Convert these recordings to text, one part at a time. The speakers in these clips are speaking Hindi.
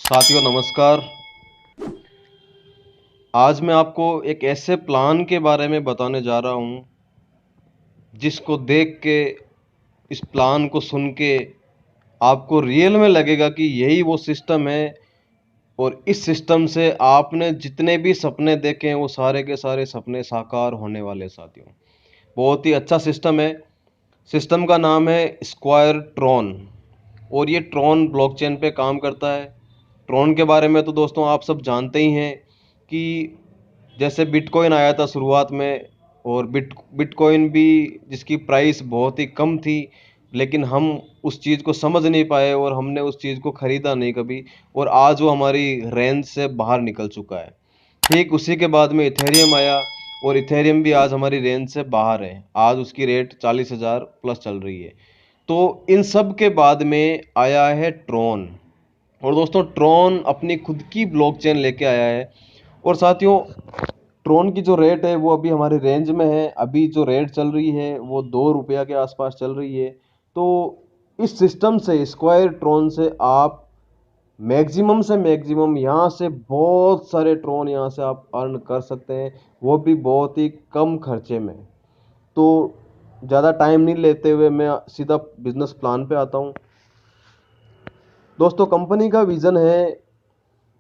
साथियों नमस्कार। आज मैं आपको एक ऐसे प्लान के बारे में बताने जा रहा हूं जिसको देख के, इस प्लान को सुन के आपको रियल में लगेगा कि यही वो सिस्टम है और इस सिस्टम से आपने जितने भी सपने देखे हैं वो सारे के सारे सपने साकार होने वाले। साथियों बहुत ही अच्छा सिस्टम है। सिस्टम का नाम है स्क्वायर ट्रॉन और ये ट्रॉन ब्लॉकचेन पे काम करता है। ट्रॉन के बारे में तो दोस्तों आप सब जानते ही हैं कि जैसे बिटकॉइन आया था शुरुआत में, और बिटकॉइन भी जिसकी प्राइस बहुत ही कम थी, लेकिन हम उस चीज़ को समझ नहीं पाए और हमने उस चीज़ को ख़रीदा नहीं कभी, और आज वो हमारी रेंज से बाहर निकल चुका है। ठीक उसी के बाद में इथेरियम आया और इथेरियम भी आज हमारी रेंज से बाहर है। आज उसकी रेट 40,000 प्लस चल रही है। तो इन सब के बाद में आया है ट्रॉन, और दोस्तों ट्रॉन अपनी खुद की ब्लॉकचेन लेके आया है। और साथियों ट्रोन की जो रेट है वो अभी हमारे रेंज में है। अभी जो रेट चल रही है वो 2 रुपया के आसपास चल रही है। तो इस सिस्टम से, स्क्वायर ट्रोन से आप मैक्सिमम से मैक्सिमम यहाँ से बहुत सारे ट्रोन यहाँ से आप अर्न कर सकते हैं, वो भी बहुत ही कम खर्चे में। तो ज़्यादा टाइम नहीं लेते हुए मैं सीधा बिजनेस प्लान पे आता हूँ। दोस्तों कंपनी का विज़न है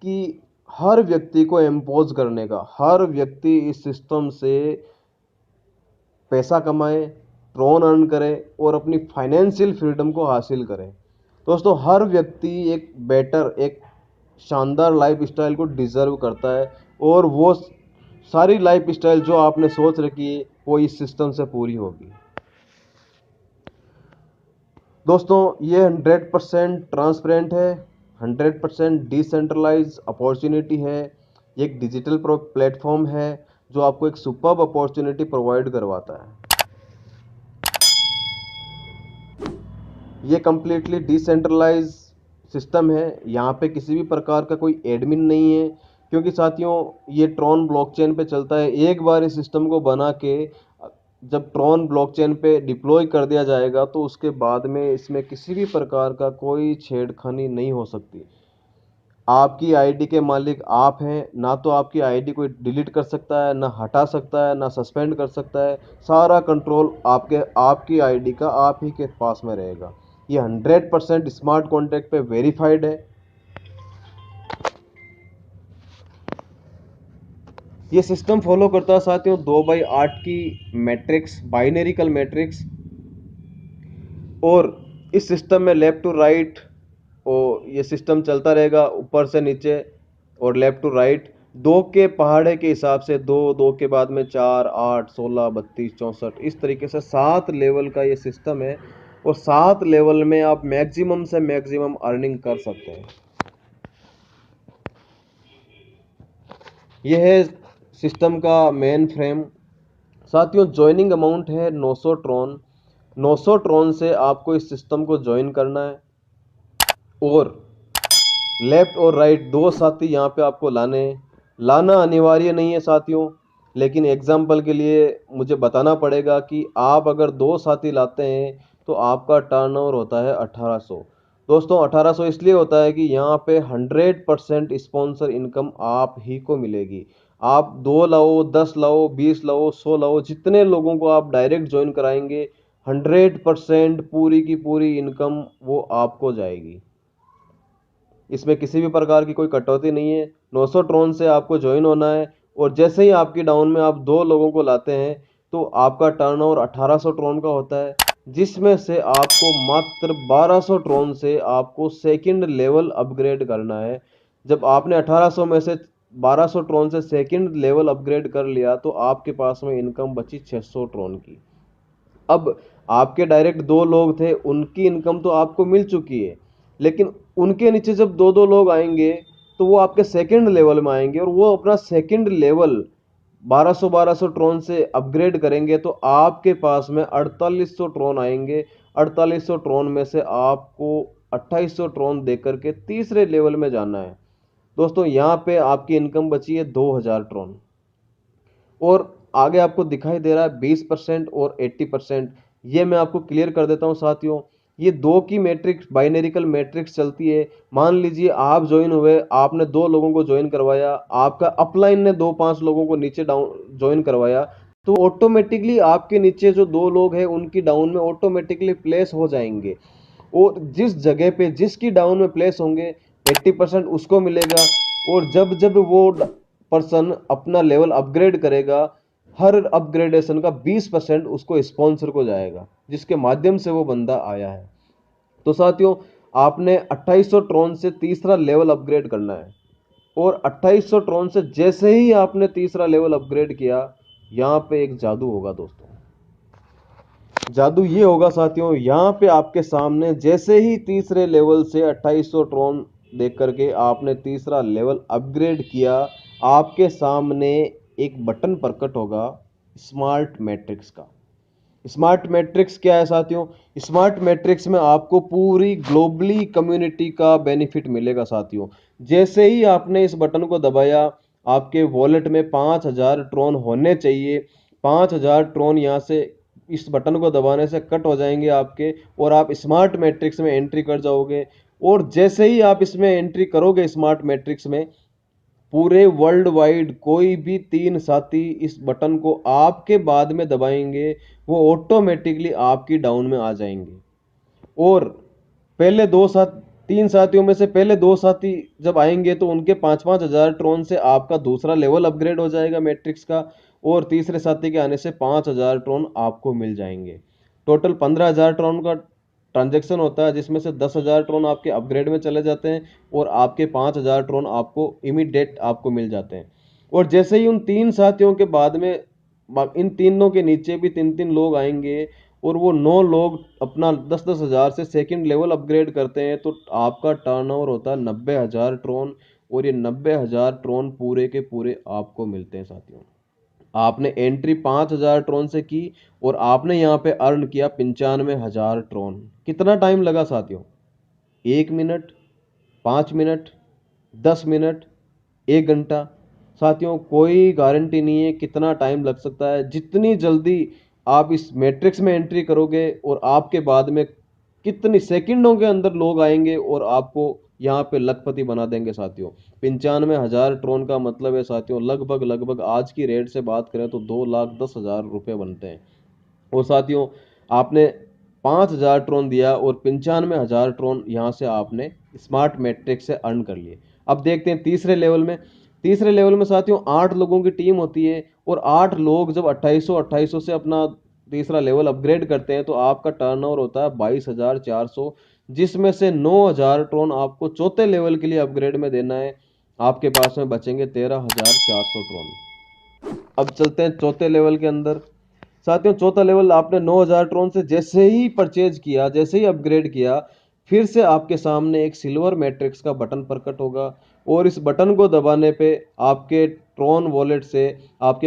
कि हर व्यक्ति को एम्पोज करने का, हर व्यक्ति इस सिस्टम से पैसा कमाए, ट्रोन अर्न करे और अपनी फाइनेंशियल फ्रीडम को हासिल करे। दोस्तों हर व्यक्ति एक बेटर, एक शानदार लाइफ स्टाइल को डिजर्व करता है, और वो सारी लाइफ स्टाइल जो आपने सोच रखी है वो इस सिस्टम से पूरी होगी। दोस्तों ये 100% ट्रांसपेरेंट है, 100% डिसेंट्रलाइज अपॉर्चुनिटी है। ये एक डिजिटल प्लेटफॉर्म है जो आपको एक सुपर्ब अपॉर्चुनिटी प्रोवाइड करवाता है। ये कम्प्लीटली डिसेंट्रलाइज सिस्टम है। यहाँ पे किसी भी प्रकार का कोई एडमिन नहीं है, क्योंकि साथियों ये ट्रॉन ब्लॉकचेन पे चलता है। एक बार इस सिस्टम को बना के जब ट्रॉन ब्लॉकचेन पे डिप्लॉय कर दिया जाएगा तो उसके बाद में इसमें किसी भी प्रकार का कोई छेड़खानी नहीं हो सकती। आपकी आईडी के मालिक आप हैं, ना तो आपकी आईडी कोई डिलीट कर सकता है, ना हटा सकता है, ना सस्पेंड कर सकता है। सारा कंट्रोल आपकी आईडी का आप ही के पास में रहेगा। ये 100% स्मार्ट कॉन्ट्रैक्ट पे वेरीफाइड है। ये सिस्टम फॉलो करता है साथियों 2/8 की मैट्रिक्स, बाइनरिकल मैट्रिक्स। और इस सिस्टम में लेफ्ट टू राइट, और ये सिस्टम चलता रहेगा ऊपर से नीचे और लेफ्ट टू राइट। दो के पहाड़े के हिसाब से दो, दो के बाद में 4, 8, 16, 32, 64, इस तरीके से 7 लेवल का ये सिस्टम है, और 7 लेवल में आप मैक्सिमम से मैक्सिमम अर्निंग कर सकते हैं। यह है सिस्टम का मेन फ्रेम। साथियों ज्वाइनिंग अमाउंट है 900 ट्रॉन। 900 ट्रॉन से आपको इस सिस्टम को ज्वाइन करना है, और लेफ्ट और राइट दो साथी यहाँ पे आपको लाने हैं। लाना अनिवार्य नहीं है साथियों, लेकिन एग्जाम्पल के लिए मुझे बताना पड़ेगा कि आप अगर 2 साथी लाते हैं तो आपका टर्नओवर होता है 1800। दोस्तों 1800 इसलिए होता है कि यहाँ पे 100% स्पॉन्सर इनकम आप ही को मिलेगी। आप 2 लाओ, 10 लाओ, 20 लाओ, 100 लाओ, जितने लोगों को आप डायरेक्ट ज्वाइन कराएंगे 100% पूरी की पूरी इनकम वो आपको जाएगी। इसमें किसी भी प्रकार की कोई कटौती नहीं है। 900 ट्रोन से आपको ज्वाइन होना है, और जैसे ही आपकी डाउन में आप 2 लोगों को लाते हैं तो आपका टर्नओवर 1800 ट्रोन का होता है, जिसमें से आपको मात्र 1200 ट्रोन से आपको सेकंड लेवल अपग्रेड करना है। जब आपने 1800 में से 1200 ट्रोन से सेकंड लेवल अपग्रेड कर लिया तो आपके पास में इनकम बची 600 ट्रोन की। अब आपके डायरेक्ट 2 लोग थे, उनकी इनकम तो आपको मिल चुकी है, लेकिन उनके नीचे जब 2-2 लोग आएंगे तो वो आपके सेकंड लेवल में आएंगे, और वो अपना सेकंड लेवल 1200 ट्रोन से अपग्रेड करेंगे तो आपके पास में 4800 ट्रोन आएंगे। 4800 ट्रोन में से आपको 2800 ट्रोन दे करके तीसरे लेवल में जाना है। दोस्तों यहाँ पे आपकी इनकम बची है 2000 ट्रोन, और आगे आपको दिखाई दे रहा है 20% और 80%। ये मैं आपको क्लियर कर देता हूं साथियों। ये 2 की मैट्रिक्स बाइनरिकल मैट्रिक्स चलती है। मान लीजिए आप ज्वाइन हुए, आपने 2 लोगों को ज्वाइन करवाया, आपका अपलाइन ने 2-5 लोगों को नीचे डाउन ज्वाइन करवाया, तो ऑटोमेटिकली आपके नीचे जो 2 लोग हैं उनकी डाउन में ऑटोमेटिकली प्लेस हो जाएंगे, और जिस जगह पे जिसकी डाउन में प्लेस होंगे 80% उसको मिलेगा। और जब जब वो पर्सन अपना लेवल अपग्रेड करेगा, हर अपग्रेडेशन का 20% उसको स्पॉन्सर को जाएगा, जिसके माध्यम से वो बंदा आया है। तो साथियों, आपने 2800 ट्रॉन से तीसरा लेवल अपग्रेड करना है, और 2800 ट्रॉन से जैसे ही आपने तीसरा लेवल अपग्रेड किया, यहाँ पे एक जादू होगा दोस्तों। जादू ये होगा साथियों, यहाँ पे आपके सामने जैसे ही तीसरे लेवल से 2800 ट्रॉन देख करके आपने तीसरा लेवल अपग्रेड किया, आपके सामने एक बटन प्रकट होगा स्मार्ट मैट्रिक्स का। स्मार्ट मैट्रिक्स क्या है साथियों? स्मार्ट मैट्रिक्स में आपको पूरी ग्लोबली कम्युनिटी का बेनिफिट मिलेगा साथियों। जैसे ही आपने इस बटन को दबाया, आपके वॉलेट में 5000 ट्रॉन होने चाहिए। 5000 ट्रॉन यहाँ से इस बटन को दबाने से कट हो जाएंगे आपके, और आप स्मार्ट मैट्रिक्स में एंट्री कर जाओगे। और जैसे ही आप इसमें एंट्री करोगे स्मार्ट मैट्रिक्स में, पूरे वर्ल्ड वाइड कोई भी 3 साथी इस बटन को आपके बाद में दबाएंगे, वो ऑटोमेटिकली आपकी डाउन में आ जाएंगे। और पहले 3 साथियों में से पहले 2 साथी जब आएंगे तो उनके 5-5 हजार ट्रॉन से आपका दूसरा लेवल अपग्रेड हो जाएगा मैट्रिक्स का, और तीसरे साथी के आने से 5000 ट्रॉन आपको मिल जाएंगे। टोटल 15,000 ट्रॉन का ट्रांजैक्शन होता है, जिसमें से 10,000 ट्रॉन आपके अपग्रेड में चले जाते हैं, और आपके 5000 ट्रॉन आपको इमीडिएट आपको मिल जाते हैं। और जैसे ही उन 3 साथियों के बाद में इन तीनों के नीचे भी 3-3 लोग आएंगे, और वो 9 लोग अपना 10-10 हजार से सेकंड लेवल अपग्रेड करते हैं, तो आपका टर्नओवर होता है 90,000 ट्रॉन। और ये 90,000 ट्रॉन पूरे के पूरे आपको मिलते हैं साथियों। आपने एंट्री 5000 ट्रॉन से की, और आपने यहाँ पे अर्न किया 95,000 ट्रॉन। कितना टाइम लगा साथियों? 1 मिनट, 5 मिनट, 10 मिनट, 1 घंटा। साथियों, कोई गारंटी नहीं है कितना टाइम लग सकता है। जितनी जल्दी आप इस मैट्रिक्स में एंट्री करोगे, और आपके बाद में कितनी सेकंडों के अंदर लोग आएंगे और आपको यहाँ पे लखपति बना देंगे साथियों। 95,000 ट्रॉन का मतलब है साथियों, लगभग लगभग आज की रेट से बात करें तो 2,10,000 रुपये बनते हैं। और साथियों, आपने 5,000 ट्रॉन दिया, और 95,000 ट्रॉन यहाँ से आपने स्मार्ट मैट्रिक्स से अर्न कर लिए। अब देखते हैं तीसरे लेवल में। तीसरे लेवल में साथियों 8 लोगों की टीम होती है, और 8 लोग जब 2800 से अपना तीसरा लेवल अपग्रेड करते हैं, तो आपका टर्नओवर होता है 22,400, जिसमें से 9,000 ट्रॉन आपको चौथे लेवल के लिए अपग्रेड में देना है। आपके पास में बचेंगे 13,400 ट्रॉन। अब चलते हैं चौथे लेवल के अंदर। साथियों, चौथा लेवल आपने 9,000 ट्रॉन से जैसे ही परचेज किया, जैसे ही अपग्रेड किया, फिर से आपके सामने एक सिल्वर मैट्रिक्स का बटन प्रकट होगा, और इस बटन को दबाने पे आपके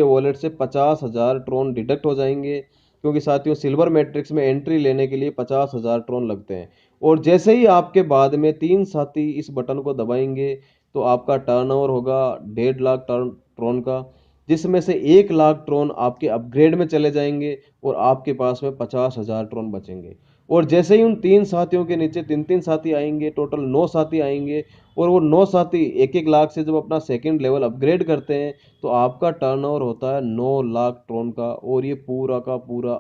वॉलेट से 50,000 ट्रॉन डिडक्ट हो जाएंगे, क्योंकि साथियों सिल्वर मैट्रिक्स में एंट्री लेने के लिए 50,000 ट्रॉन लगते हैं। और जैसे ही आपके बाद में 3 साथी इस बटन को दबाएंगे, तो आपका टर्नओवर होगा 1.5 लाख ट्रॉन का, जिसमें से 1 लाख ट्रॉन आपके अपग्रेड में चले जाएंगे, और आपके पास में 50,000 ट्रॉन बचेंगे। और जैसे ही उन 3 साथियों के नीचे 3-3 साथी आएंगे, टोटल 9 साथी आएंगे, और वो 9 साथी 1-1 लाख से जब अपना सेकंड लेवल अपग्रेड करते हैं, तो आपका टर्नओवर होता है 9 लाख ट्रॉन का। और ये पूरा का पूरा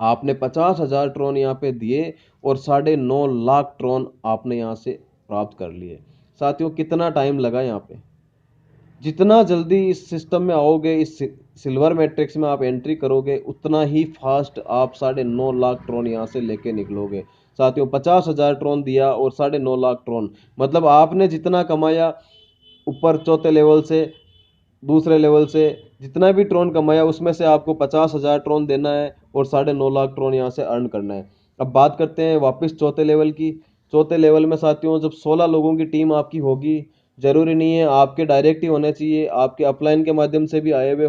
आपने 50,000 ट्रॉन यहाँ पे दिए, और 9.5 लाख ट्रॉन आपने यहाँ से प्राप्त कर लिए। साथियों, कितना टाइम लगा यहाँ पे? जितना जल्दी इस सिस्टम में आओगे, इस सिल्वर मैट्रिक्स में आप एंट्री करोगे, उतना ही फास्ट आप 9.5 लाख ट्रॉन यहाँ से लेके निकलोगे। साथियों, 50,000 ट्रॉन दिया और 9.5 लाख ट्रॉन, मतलब आपने जितना कमाया ऊपर चौथे लेवल से, दूसरे लेवल से जितना भी ट्रॉन कमाया, उसमें से आपको 50,000 ट्रॉन देना है, और 9.5 लाख ट्रॉन यहाँ से अर्न करना है। अब बात करते हैं वापस चौथे लेवल की। चौथे लेवल में साथियों जब 16 लोगों की टीम आपकी होगी, जरूरी नहीं है आपके डायरेक्ट ही होने चाहिए, आपके अपलाइन के माध्यम से भी आए हुए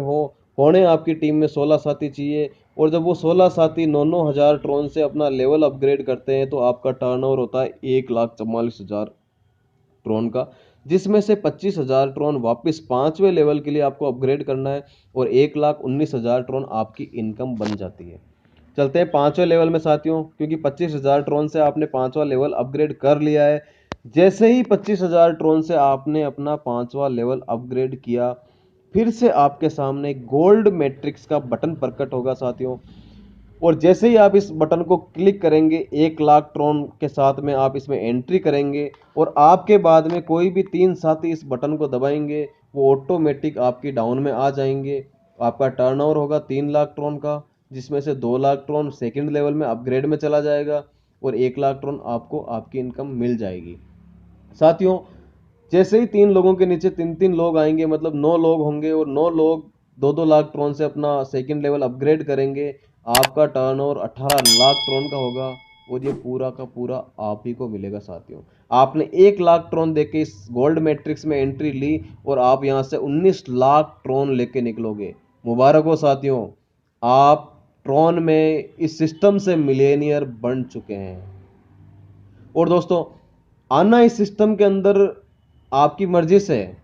होने आपकी टीम में 16 साथी चाहिए। और जब वो 16 साथी 9-9 हजार ट्रॉन से अपना लेवल अपग्रेड करते हैं, तो आपका टर्नओवर होता है 1,44,000 ट्रॉन का, जिसमें से 25,000 ट्रॉन वापस 5वें लेवल के लिए आपको अपग्रेड करना है, और 1,19,000 ट्रॉन आपकी इनकम बन जाती है। चलते हैं पांचवें लेवल में साथियों, क्योंकि 25,000 ट्रोन से आपने पांचवा लेवल अपग्रेड कर लिया है। जैसे ही 25,000 ट्रोन से आपने अपना पांचवा लेवल अपग्रेड किया, फिर से आपके सामने गोल्ड मैट्रिक्स का बटन प्रकट होगा साथियों। और जैसे ही आप इस बटन को क्लिक करेंगे, 1 लाख ट्रोन के साथ में आप इसमें एंट्री करेंगे और आपके बाद में कोई भी 3 साथी इस बटन को दबाएंगे, वो ऑटोमेटिक आपकी डाउन में आ जाएंगे। आपका टर्नओवर होगा 3 लाख ट्रोन का, जिसमें से 2 लाख ट्रोन सेकंड लेवल में अपग्रेड में चला जाएगा और 1 लाख ट्रोन आपको आपकी इनकम मिल जाएगी। साथियों, जैसे ही 3 लोगों के नीचे 3 3 लोग आएंगे, मतलब 9 लोग होंगे और 9 लोग 2 2 लाख ट्रोन से अपना सेकंड लेवल अपग्रेड करेंगे, आपका टर्नओवर 18 लाख ट्रोन का होगा और ये पूरा का पूरा आप ही को मिलेगा साथियों। आपने 1 लाख ट्रोन देके इस गोल्ड मैट्रिक्स में एंट्री ली और आप यहाँ से 19 लाख ट्रोन लेके निकलोगे। मुबारक हो साथियों, आप ट्रोन में इस सिस्टम से मिलेनियर बन चुके हैं। और दोस्तों, आना इस सिस्टम के अंदर आपकी मर्जी से है,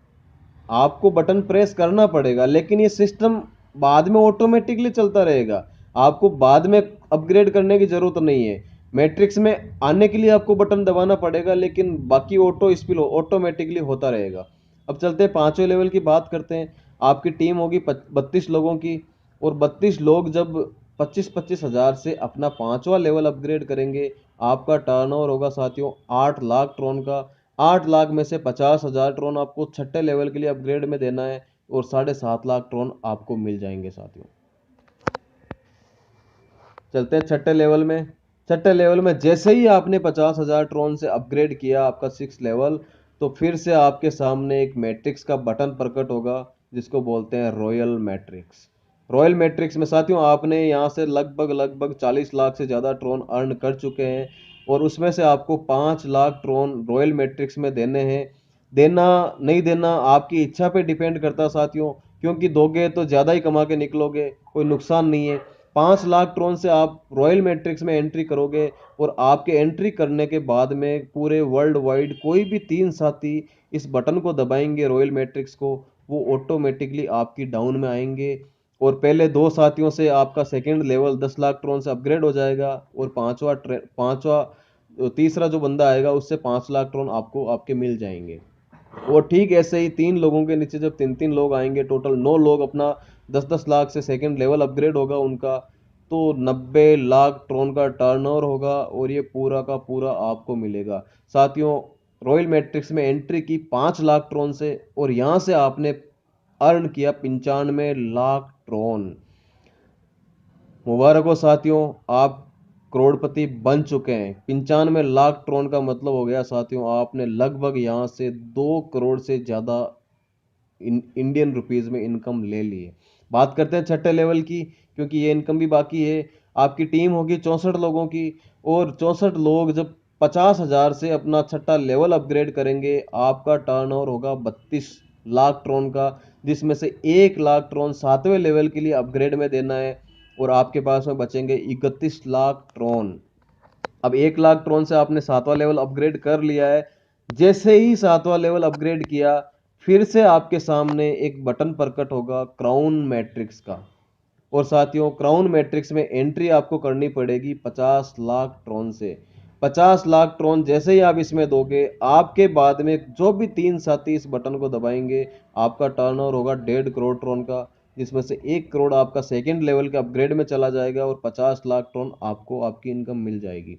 आपको बटन प्रेस करना पड़ेगा, लेकिन ये सिस्टम बाद में ऑटोमेटिकली चलता रहेगा। आपको बाद में अपग्रेड करने की जरूरत नहीं है। मैट्रिक्स में आने के लिए आपको बटन दबाना पड़ेगा, लेकिन बाकी ऑटो स्पिल ऑटोमेटिकली होता रहेगा। अब चलते हैं पांचवें लेवल की बात करते हैं। आपकी टीम होगी 32 लोगों की और 32 लोग जब 25,000 से अपना पांचवा लेवल अपग्रेड करेंगे, आपका टर्नओवर होगा साथियों 8 लाख ट्रोन का। 8 लाख में से 50,000 ट्रोन आपको छठे लेवल के लिए अपग्रेड में देना है और 7.5 लाख ट्रोन आपको मिल जाएंगे साथियों। चलते हैं छठे लेवल में। छठे लेवल में जैसे ही आपने 50,000 ट्रोन से अपग्रेड किया आपका 6 लेवल, तो फिर से आपके सामने एक मैट्रिक्स का बटन प्रकट होगा, जिसको बोलते हैं रॉयल मैट्रिक्स। रॉयल मैट्रिक्स में साथियों आपने यहाँ से लगभग लगभग 40 लाख से ज़्यादा ट्रोन अर्न कर चुके हैं और उसमें से आपको 5 लाख ट्रोन रॉयल मैट्रिक्स में देने हैं। देना नहीं देना आपकी इच्छा पे डिपेंड करता है साथियों, क्योंकि दोगे तो ज़्यादा ही कमा के निकलोगे, कोई नुकसान नहीं है। 5 लाख ट्रोन से आप रॉयल मैट्रिक्स में एंट्री करोगे और आपके एंट्री करने के बाद में पूरे वर्ल्ड वाइड कोई भी 3 साथी इस बटन को दबाएंगे रॉयल मैट्रिक्स को, वो ऑटोमेटिकली आपकी डाउन में आएंगे और पहले 2 साथियों से आपका सेकंड लेवल 10 लाख ट्रोन से अपग्रेड हो जाएगा और पांचवा तीसरा जो बंदा आएगा उससे 5 लाख ट्रोन आपको आपके मिल जाएंगे। और ठीक ऐसे ही 3 लोगों के नीचे जब 3 3 लोग आएंगे, टोटल 9 लोग अपना 10 10 लाख से सेकंड लेवल अपग्रेड होगा उनका, तो 90 लाख ट्रोन का टर्नओवर होगा और ये पूरा का पूरा आपको मिलेगा साथियों। रॉयल मैट्रिक्स में एंट्री की 5 लाख ट्रोन से और यहां से आपने अर्न किया 95 लाख ट्रोन। मुबारक हो साथियों, आप करोड़पति बन चुके हैं। 95 लाख ट्रोन का मतलब हो गया साथियों, आपने लगभग यहां से 2 करोड़ से ज्यादा इंडियन रुपीज में इनकम ले ली है। बात करते हैं छठे लेवल की, क्योंकि ये इनकम भी बाकी है। आपकी टीम होगी 64 लोगों की और 64 लोग जब 50,000 से अपना छठा लेवल अपग्रेड करेंगे, आपका टर्नओवर होगा 32 लाख ट्रोन का, जिसमें से 1 लाख ट्रोन 7वें लेवल के लिए अपग्रेड में देना है और आपके पास में बचेंगे 31 लाख ट्रोन। अब 1 लाख ट्रोन से आपने 7वां लेवल अपग्रेड कर लिया है। जैसे ही 7वां लेवल अपग्रेड किया, फिर से आपके सामने एक बटन प्रकट होगा क्राउन मैट्रिक्स का। और साथियों, क्राउन मैट्रिक्स में एंट्री आपको करनी पड़ेगी 50 लाख ट्रोन से। 50 लाख ट्रोन जैसे ही आप इसमें दोगे, आपके बाद में जो भी 3 साथी इस बटन को दबाएंगे, आपका टर्नओवर होगा 1.5 करोड़ ट्रोन का, जिसमें से 1 करोड़ आपका सेकेंड लेवल के अपग्रेड में चला जाएगा और 50 लाख ट्रोन आपको आपकी इनकम मिल जाएगी।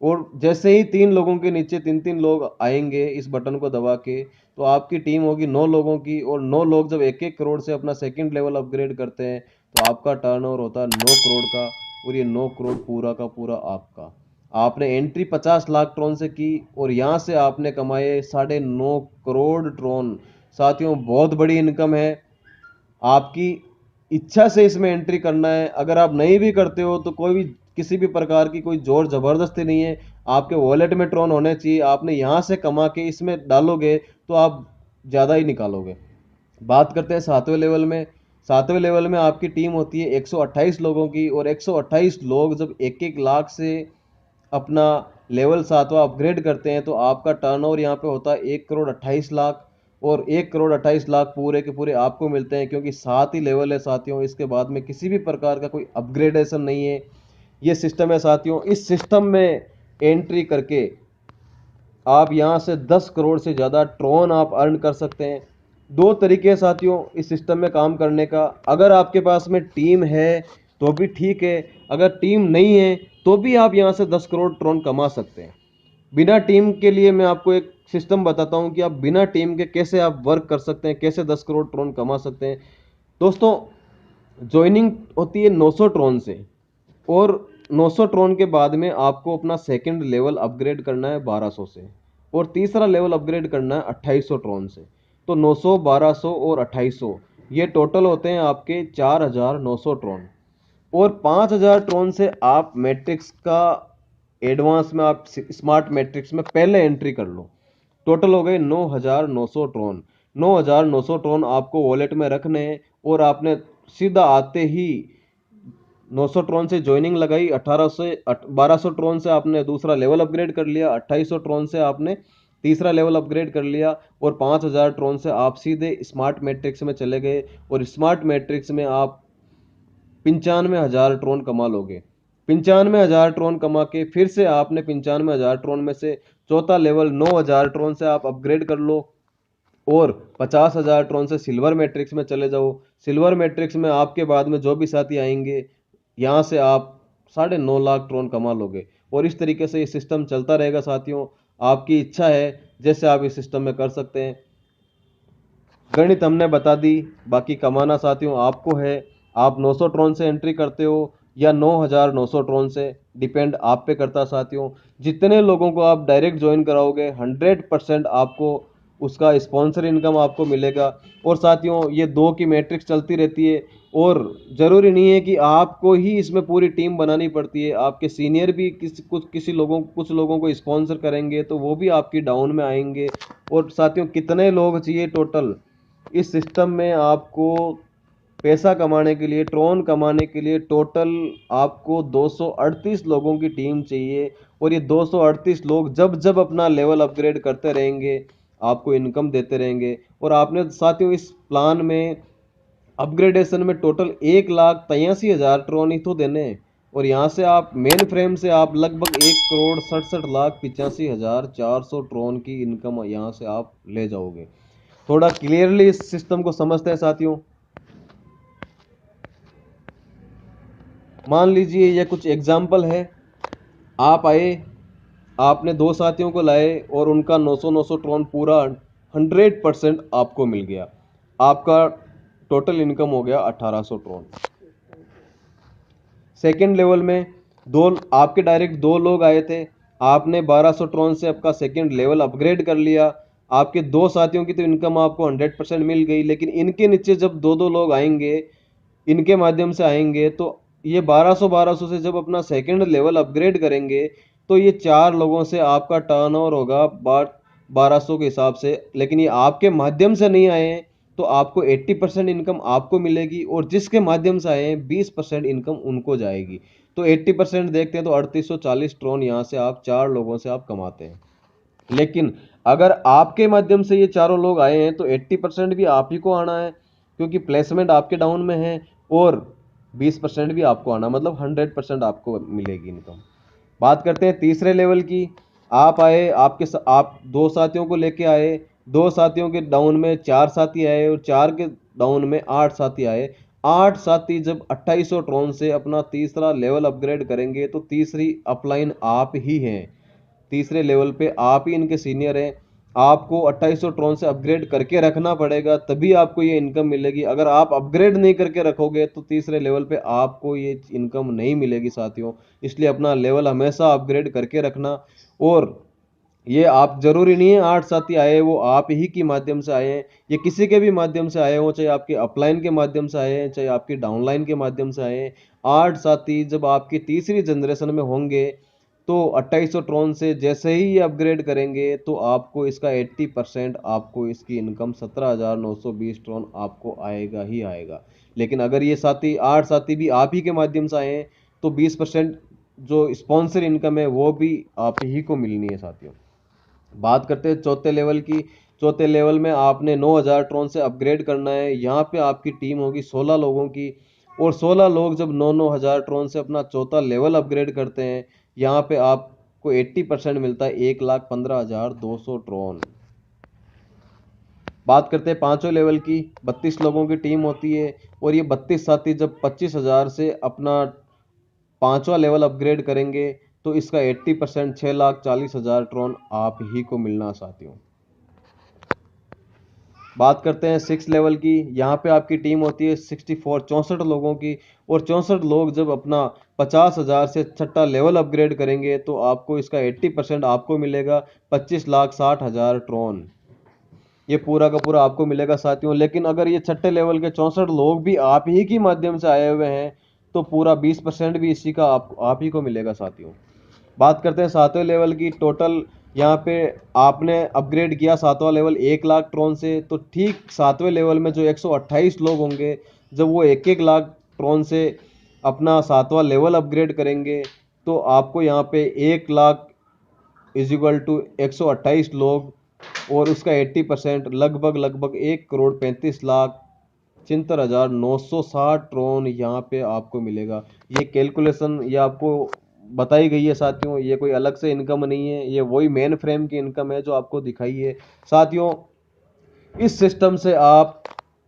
और जैसे ही 3 लोगों के नीचे 3 3 लोग आएंगे इस बटन को दबा के, तो आपकी टीम होगी 9 लोगों की और 9 लोग जब 1 1 करोड़ से अपना सेकंड लेवल अपग्रेड करते हैं, तो आपका टर्नओवर होता है 9 करोड़ का और ये 9 करोड़ पूरा का पूरा आपका। आपने एंट्री 50 लाख ट्रोन से की और यहाँ से आपने कमाए 9.5 करोड़ ट्रोन। साथियों, बहुत बड़ी इनकम है। आपकी इच्छा से इसमें एंट्री करना है। अगर आप नहीं भी करते हो तो कोई भी किसी भी प्रकार की कोई जोर जबरदस्ती नहीं है। आपके वॉलेट में ट्रोन होने चाहिए, आपने यहाँ से कमा के इसमें डालोगे तो आप ज़्यादा ही निकालोगे। बात करते हैं 7वें लेवल में। 7वें लेवल में आपकी टीम होती है 128 लोगों की और 128 लोग जब 1 1 लाख से अपना लेवल 7वां अपग्रेड करते हैं, तो आपका टर्नओवर यहाँ पे होता है 1 करोड़ 28 लाख और 1 करोड़ 28 लाख पूरे के पूरे आपको मिलते हैं, क्योंकि 7 ही लेवल है साथियों। इसके बाद में किसी भी प्रकार का कोई अपग्रेडेशन नहीं है। ये सिस्टम है साथियों। इस सिस्टम में एंट्री करके आप यहाँ से 10 करोड़ से ज़्यादा ट्रॉन आप अर्न कर सकते हैं। दो तरीके हैं साथियों इस सिस्टम में काम करने का। अगर आपके पास में टीम है तो भी ठीक है, अगर टीम नहीं है तो भी आप यहाँ से 10 करोड़ ट्रॉन कमा सकते हैं। बिना टीम के लिए मैं आपको एक सिस्टम बताता हूँ कि आप बिना टीम के कैसे आप वर्क कर सकते हैं, कैसे 10 करोड़ ट्रॉन कमा सकते हैं। दोस्तों, ज्वाइनिंग होती है 900 ट्रॉन से, और 900 ट्रॉन के बाद में आपको अपना सेकंड लेवल अपग्रेड करना है 1200 से, और तीसरा लेवल अपग्रेड करना है 2800 ट्रॉन से। तो 900, 1200 और 2800 ये टोटल होते हैं आपके 4900 ट्रॉन। और 5000 ट्रॉन से आप मैट्रिक्स का एडवांस में, आप स्मार्ट मैट्रिक्स में पहले एंट्री कर लो। टोटल हो गए 9900 ट्रॉन। 9900 ट्रॉन आपको वॉलेट में रखने हैं, और आपने सीधा आते ही 900 ट्रॉन से ज्वाइनिंग लगाई, 18 से 1200 ट्रॉन से आपने दूसरा लेवल अपग्रेड कर लिया, 2800 ट्रॉन से आपने तीसरा लेवल अपग्रेड कर लिया, और 5000 ट्रॉन से आप सीधे स्मार्ट मैट्रिक्स में चले गए, और स्मार्ट मैट्रिक्स में आप 95,000 ट्रॉन कमा लोगे। 95,000 ट्रॉन कमा के फिर से आपने 95,000 ट्रॉन में से चौथा लेवल 9,000 ट्रॉन से आप अपग्रेड कर लो, और 50,000 ट्रॉन से सिल्वर मैट्रिक्स में चले जाओ। सिल्वर मैट्रिक्स में आपके बाद में जो भी साथी आएंगे, यहाँ से आप 9.5 लाख ट्रॉन कमा लोगे। और इस तरीके से ये सिस्टम चलता रहेगा साथियों। आपकी इच्छा है जैसे आप इस सिस्टम में कर सकते हैं। गणित हमने बता दी, बाकी कमाना साथियों आपको है। आप 900 ट्रॉन से एंट्री करते हो या 9,900 ट्रॉन से, डिपेंड आप पे करता साथियों। जितने लोगों को आप डायरेक्ट ज्वाइन कराओगे 100% आपको उसका स्पॉन्सर इनकम आपको मिलेगा। और साथियों, ये दो की मैट्रिक्स चलती रहती है, और ज़रूरी नहीं है कि आपको ही इसमें पूरी टीम बनानी पड़ती है। आपके सीनियर भी कुछ लोगों को स्पॉन्सर करेंगे तो वो भी आपकी डाउन में आएंगे। और साथियों, कितने लोग चाहिए टोटल इस सिस्टम में आपको पैसा कमाने के लिए, ट्रॉन कमाने के लिए? टोटल आपको 238 लोगों की टीम चाहिए, और ये 238 लोग जब जब अपना लेवल अपग्रेड करते रहेंगे आपको इनकम देते रहेंगे। और आपने साथियों इस प्लान में अपग्रेडेशन में टोटल 1,83,000 ट्रॉन ही तो देने हैं। और यहाँ से आप मेन फ्रेम से आप लगभग 1,67,85,400 ट्रॉन की इनकम यहाँ से आप ले जाओगे। थोड़ा क्लियरली इस सिस्टम को समझते हैं साथियों। मान लीजिए ये कुछ एग्जाम्पल है। आप आए, आपने दो साथियों को लाए, और उनका 900 ट्रॉन पूरा 100% आपको मिल गया। आपका टोटल इनकम हो गया 1800 ट्रॉन। सेकेंड लेवल में दो आपके डायरेक्ट दो लोग आए थे, आपने 1200 ट्रॉन से आपका सेकेंड लेवल अपग्रेड कर लिया। आपके दो साथियों की तो इनकम आपको 100% मिल गई, लेकिन इनके नीचे जब दो दो लोग आएंगे, इनके माध्यम से आएंगे, तो ये 1200 से जब अपना सेकंड लेवल अपग्रेड करेंगे तो ये चार लोगों से आपका टर्नओवर होगा 1200 के हिसाब से। लेकिन ये आपके माध्यम से नहीं आए हैं तो आपको 80% इनकम आपको मिलेगी, और जिसके माध्यम से आए हैं 20% इनकम उनको जाएगी। तो 80% देखते हैं तो 3840 ट्रॉन यहाँ से आप चार लोगों से आप कमाते हैं। लेकिन अगर आपके माध्यम से ये चारों लोग आए हैं तो 80% भी आप ही को आना है, क्योंकि प्लेसमेंट आपके डाउन में है, और 20% भी आपको आना, मतलब 100% आपको मिलेगी इनकम। बात करते हैं तीसरे लेवल की। आप आए, आप दो साथियों को लेके आए, दो साथियों के डाउन में चार साथी आए, और चार के डाउन में 8 साथी आए। 8 साथी जब 2800 ट्रॉन से अपना तीसरा लेवल अपग्रेड करेंगे तो तीसरी अपलाइन आप ही हैं। तीसरे लेवल पे आप ही इनके सीनियर हैं। आपको 2800 ट्रॉन से अपग्रेड करके रखना पड़ेगा, तभी आपको ये इनकम मिलेगी। अगर आप अपग्रेड नहीं करके रखोगे तो तीसरे लेवल पे आपको ये इनकम नहीं मिलेगी साथियों। इसलिए अपना लेवल हमेशा अपग्रेड करके रखना। और ये आप, जरूरी नहीं है 8 साथी आए वो आप ही के माध्यम से आए हैं, ये किसी के भी माध्यम से आए हो, चाहे आपके अपलाइन के माध्यम से आए हैं, चाहे आपकी डाउनलाइन के माध्यम से आए हैं। 8 साथी जब आपकी तीसरी जनरेशन में होंगे तो 2800 ट्रॉन से जैसे ही ये अपग्रेड करेंगे तो आपको इसका 80% आपको इसकी इनकम 17,920 ट्रॉन आपको आएगा ही आएगा। लेकिन अगर ये साथी 8 साथी भी आप ही के माध्यम से आए हैं तो 20% जो स्पॉन्सर इनकम है वो भी आप ही को मिलनी है साथियों। बात करते हैं चौथे लेवल की। चौथे लेवल में आपने 9,000 ट्रॉन से अपग्रेड करना है। यहाँ पे आपकी टीम होगी 16 लोगों की। और 16 लोग जब 9-9 हज़ार ट्रॉन से अपना चौथा लेवल अपग्रेड करते हैं, यहाँ पे आपको 80% मिलता है 1,15,200 ट्रॉन। बात करते हैं पांचवें लेवल की। 32 लोगों की टीम होती है और ये 32 साथी जब 25,000 से अपना पांचवा लेवल अपग्रेड करेंगे तो इसका 80% 6,40,000 ट्रॉन आप ही को मिलना साथियों। बात करते हैं 6 लेवल की। यहाँ पे आपकी टीम होती है 64 लोगों की और 64 लोग जब अपना 50,000 से छठा लेवल अपग्रेड करेंगे तो आपको इसका 80% आपको मिलेगा 25,60,000 ट्रॉन। ये पूरा का पूरा आपको मिलेगा साथियों। लेकिन अगर ये छठे लेवल के 64 लोग भी आप ही के माध्यम से आए हुए हैं तो पूरा 20% भी इसी का आप ही को मिलेगा साथियों। बात करते हैं सातवें लेवल की। टोटल यहाँ पे आपने अपग्रेड किया सातवां लेवल 1,00,000 ट्रॉन से, तो ठीक सातवें लेवल में जो 128 लोग होंगे जब वो 1-1 लाख ट्रॉन से अपना सातवां लेवल अपग्रेड करेंगे तो आपको यहाँ पे 1,00,000 इज इक्वल टू 128 लोग और उसका 80% लगभग 1,35,73,960 ट्रॉन यहाँ पे आपको मिलेगा। ये कैलकुलेशन ये आपको बताई गई है साथियों, ये कोई अलग से इनकम नहीं है, ये वही मेन फ्रेम की इनकम है जो आपको दिखाई है साथियों। इस सिस्टम से आप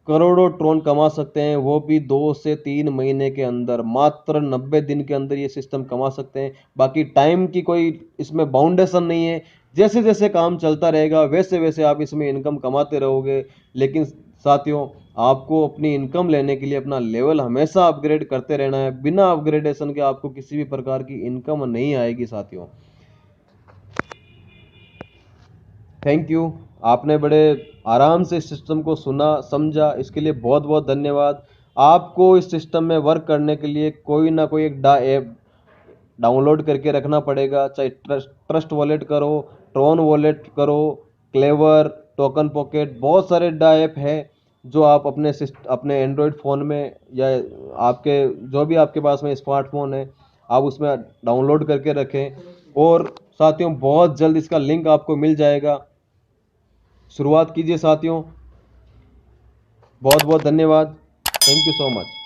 करोड़ों ट्रॉन कमा सकते हैं, वो भी 2 से 3 महीने के अंदर। मात्र 90 दिन के अंदर ये सिस्टम कमा सकते हैं। बाकी टाइम की कोई इसमें बाउंडेशन नहीं है, जैसे जैसे काम चलता रहेगा वैसे वैसे आप इसमें इनकम कमाते रहोगे। लेकिन साथियों आपको अपनी इनकम लेने के लिए अपना लेवल हमेशा अपग्रेड करते रहना है। बिना अपग्रेडेशन के आपको किसी भी प्रकार की इनकम नहीं आएगी साथियों। Thank you. आपने बड़े आराम से इस सिस्टम को सुना समझा, इसके लिए बहुत बहुत धन्यवाद। आपको इस सिस्टम में वर्क करने के लिए कोई ना कोई एक ऐप डाउनलोड करके रखना पड़ेगा, चाहे ट्रस्ट वॉलेट करो, ट्रॉन वॉलेट करो, क्लेवर, टोकन पॉकेट, बहुत सारे डा ऐप है जो आप अपने एंड्रॉयड फ़ोन में या आपके जो भी आपके पास में स्मार्टफोन है आप उसमें डाउनलोड करके रखें। और साथियों बहुत जल्द इसका लिंक आपको मिल जाएगा। शुरुआत कीजिए साथियों। बहुत बहुत धन्यवाद। Thank you so much.